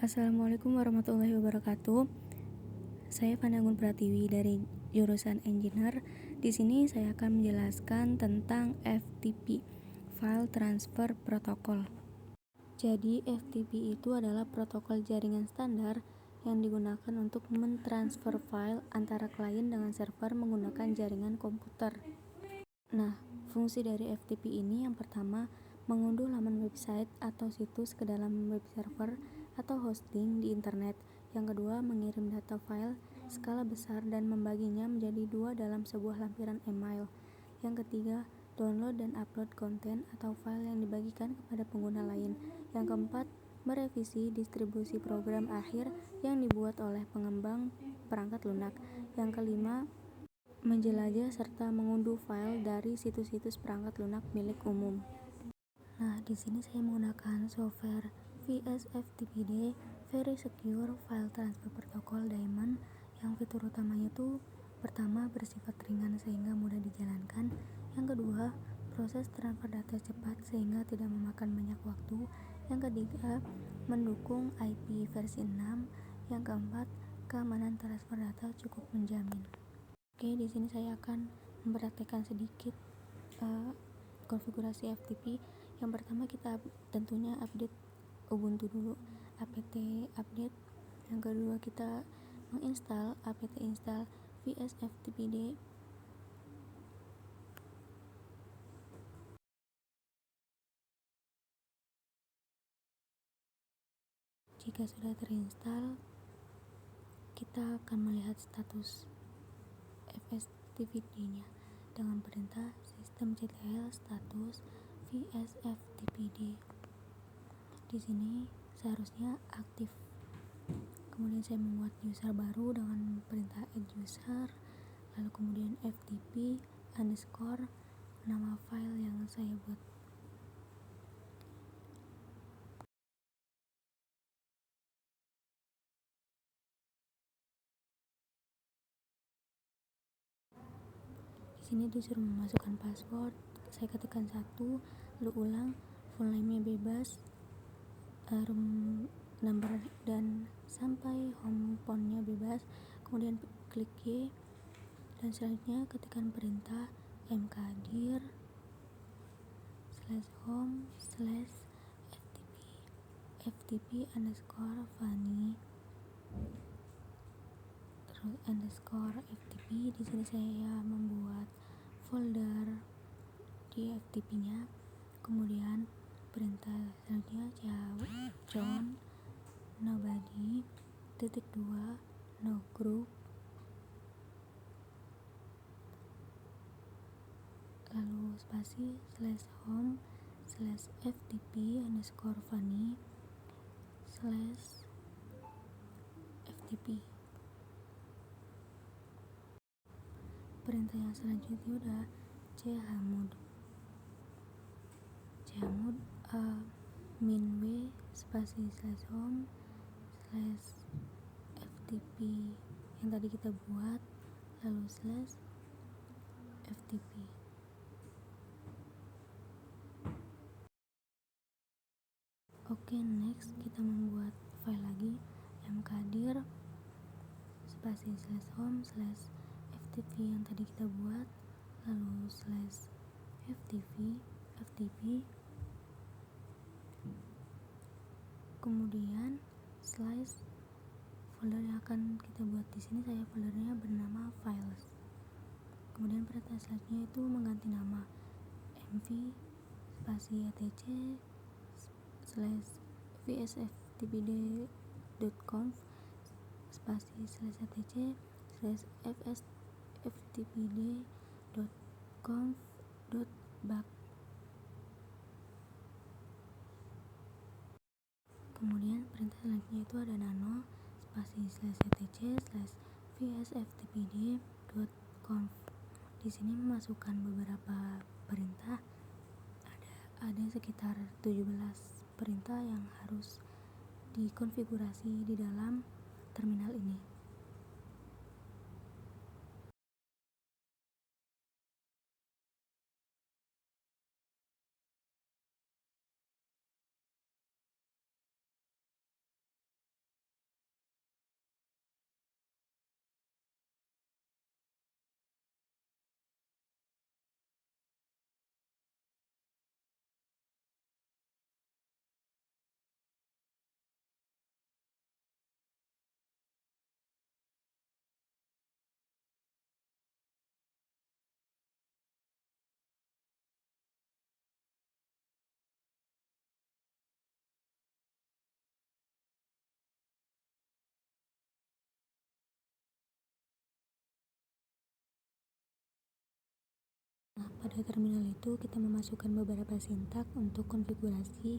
Assalamualaikum warahmatullahi wabarakatuh. Saya Pandangun Pratiwi dari jurusan Engineer. Di sini saya akan menjelaskan tentang FTP, File Transfer Protocol. Jadi, FTP itu adalah protokol jaringan standar yang digunakan untuk mentransfer file antara klien dengan server menggunakan jaringan komputer. Nah, fungsi dari FTP ini yang pertama, mengunduh laman website atau situs ke dalam web server atau hosting di internet. Yang kedua, mengirim data file skala besar dan membaginya menjadi dua dalam sebuah lampiran email. Yang ketiga, download dan upload konten atau file yang dibagikan kepada pengguna lain. Yang keempat, merevisi distribusi program akhir yang dibuat oleh pengembang perangkat lunak. Yang kelima, menjelajah serta mengunduh file dari situs-situs perangkat lunak milik umum. Nah, di sini saya menggunakan software VSFTPD Very Secure File Transfer Protocol Daemon, yang fitur utamanya itu pertama, bersifat ringan sehingga mudah dijalankan. Yang kedua, proses transfer data cepat sehingga tidak memakan banyak waktu. Yang ketiga, mendukung IP versi 6. Yang keempat, keamanan transfer data cukup menjamin. Oke, di sini saya akan mempraktekkan sedikit konfigurasi FTP. Yang pertama, kita tentunya update Ubuntu dulu, apt update. Yang kedua, kita menginstal apt install VSFTPD. Jika sudah terinstall, kita akan melihat status FSTPD-nya dengan perintah systemctl status VSFTPD. Di sini seharusnya aktif. Kemudian saya membuat user baru dengan perintah add user, lalu kemudian ftp underscore nama file yang saya buat. Di sini disuruh memasukkan password, saya ketikkan 1, lalu ulang, full name-nya bebas, room number dan sampai home phone-nya bebas. Kemudian klik Y, dan selanjutnya ketikkan perintah mkdir /home/ftp underscore funny terus underscore ftp. Di sini saya membuat folder di FTP-nya. Kemudian perintah selanjutnya John nobody .2 no group, lalu spasi /home/ftp underscore funny /ftp. Perintah yang selanjutnya udah chmod minw spasi /home/ftp yang tadi kita buat, lalu /ftp. Oke, next kita membuat file lagi, mkdir spasi /home/ftp yang tadi kita buat, lalu /ftp, kemudian folder yang akan kita buat. Di sini saya foldernya bernama files. Kemudian perintah selanjutnya itu mengganti nama, mv spasi atc /vsftpd.conf spasi /atc /fsftpd.conf.bug. Kemudian perintah selanjutnya itu ada nano spasi /atc /vsftpd.conf. Di sini memasukkan beberapa perintah. Ada sekitar 17 perintah yang harus dikonfigurasi di dalam terminal ini. Pada terminal itu kita memasukkan beberapa sintak untuk konfigurasi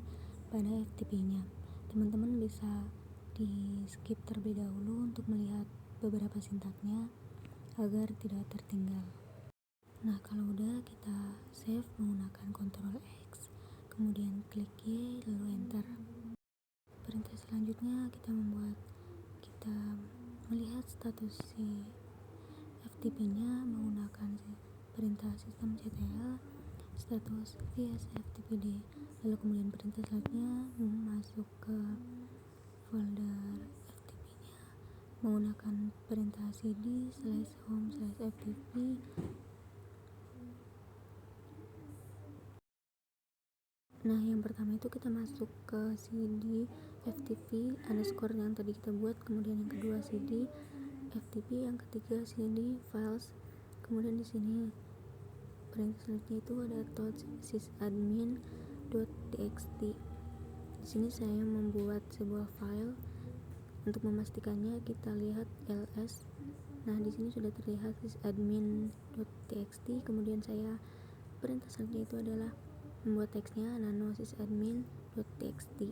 pada FTP-nya. Teman-teman bisa di skip terlebih dahulu untuk melihat beberapa sintaknya agar tidak tertinggal. Nah, kalau udah kita save menggunakan Ctrl X, kemudian klik Y lalu enter. Perintah selanjutnya kita melihat status si FTP-nya menggunakan perintah systemctl status vsftpd. Lalu kemudian perintah selanjutnya masuk ke folder FTP-nya menggunakan perintah cd/home/ftp. Nah, yang pertama itu kita masuk ke cd ftp underscore yang tadi kita buat, kemudian yang kedua cd ftp, yang ketiga cd files, kemudian di sini perintah selanjutnya itu ada sysadmin.txt. Di sini saya membuat sebuah file. Untuk memastikannya kita lihat ls. Nah, di sini sudah terlihat sysadmin.txt. Kemudian saya perintah selanjutnya itu adalah membuat teksnya nano sysadmin.txt.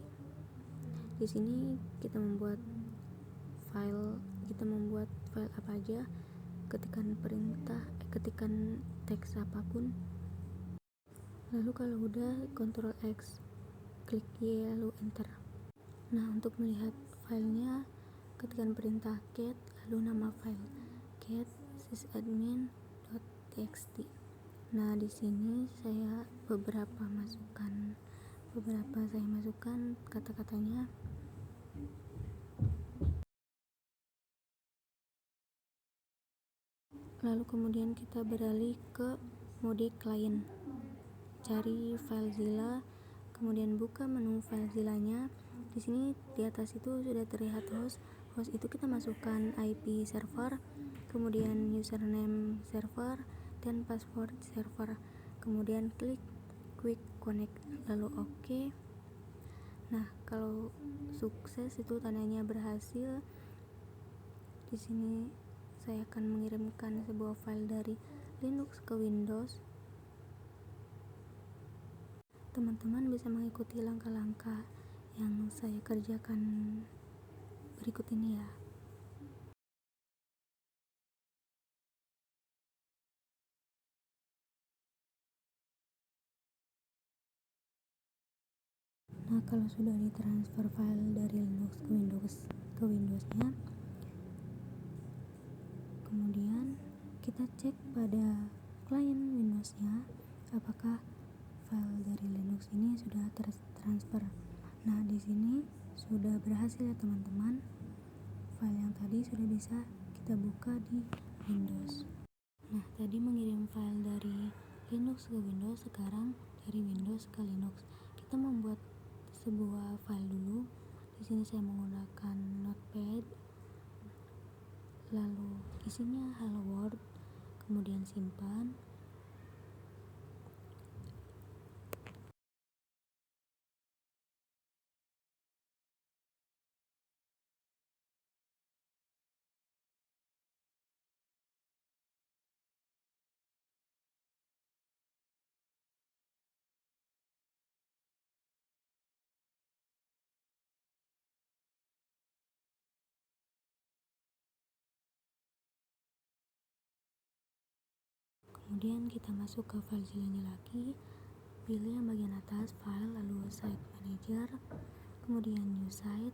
Di sini kita membuat file apa aja, ketikan teks apapun. Lalu kalau udah Ctrl X, klik Y lalu enter. Nah, untuk melihat filenya ketikkan perintah cat lalu nama file cat sysadmin.txt. Nah, di sini saya masukkan kata-katanya. Lalu kemudian kita beralih ke mode client. Cari FileZilla, kemudian buka menu FileZilla-nya. Di sini di atas itu sudah terlihat host. Host itu kita masukkan IP server, kemudian username server dan password server. Kemudian klik quick connect lalu OK. Nah, kalau sukses itu tandanya berhasil. Di sini saya akan mengirimkan sebuah file dari Linux ke Windows. Teman-teman bisa mengikuti langkah-langkah yang saya kerjakan berikut ini ya. Nah, kalau sudah ditransfer file dari Linux ke Windowsnya, kemudian kita cek pada klien Windowsnya apakah file dari Linux ini sudah tertransfer. Nah, di sini sudah berhasil ya teman-teman. File yang tadi sudah bisa kita buka di Windows. Nah, tadi mengirim file dari Linux ke Windows, sekarang dari Windows ke Linux. Kita membuat sebuah file dulu. Di sini saya menggunakan Notepad. Lalu isinya hello world, kemudian simpan. Kemudian kita masuk ke FileZilla-nya lagi, pilih yang bagian atas file, lalu site manager, kemudian new site.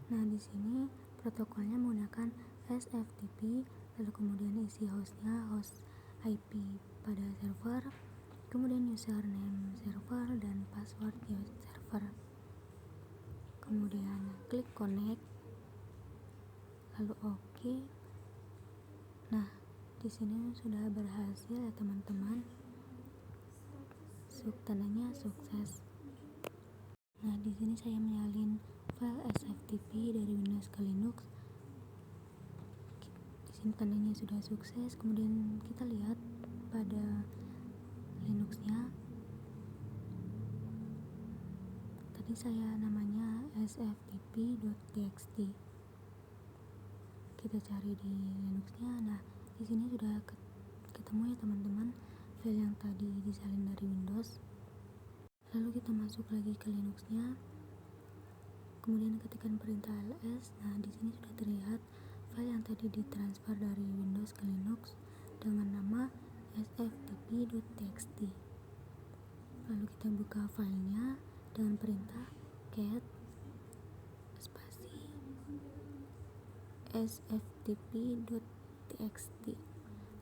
Nah, di sini protokolnya menggunakan SFTP, lalu kemudian isi hostnya host IP pada server, kemudian username server dan password server. Kemudian klik connect, lalu OK. Nah, di sini sudah berhasil ya teman-teman. Tandanya sukses. Nah, di sini saya menyalin file SFTP dari Windows ke Linux. Di sini tandanya sudah sukses. Kemudian kita lihat pada Linuxnya. Tadi saya namanya sftp.txt. Kita cari di Linuxnya. Nah, Di sini sudah ketemu ya teman-teman file yang tadi disalin dari Windows. Lalu kita masuk lagi ke Linuxnya, kemudian ketikkan perintah ls. Nah, di sini sudah terlihat file yang tadi ditransfer dari Windows ke Linux dengan nama sftp.txt. Lalu kita buka filenya dengan perintah cat spasi sftp.txt,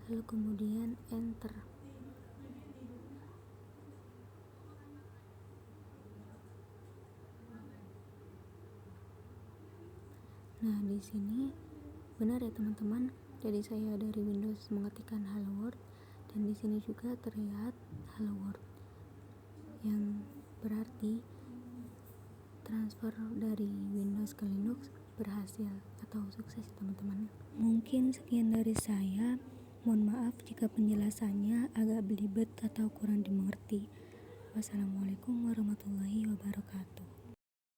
lalu kemudian enter. Nah, di sini benar ya teman-teman, jadi saya dari Windows mengetikkan hello world dan di sini juga terlihat hello world, yang berarti transfer dari Windows ke Linux berhasil atau sukses teman-teman. Mungkin sekian dari saya. Mohon maaf jika penjelasannya agak belibet atau kurang dimengerti. Wassalamualaikum warahmatullahi wabarakatuh.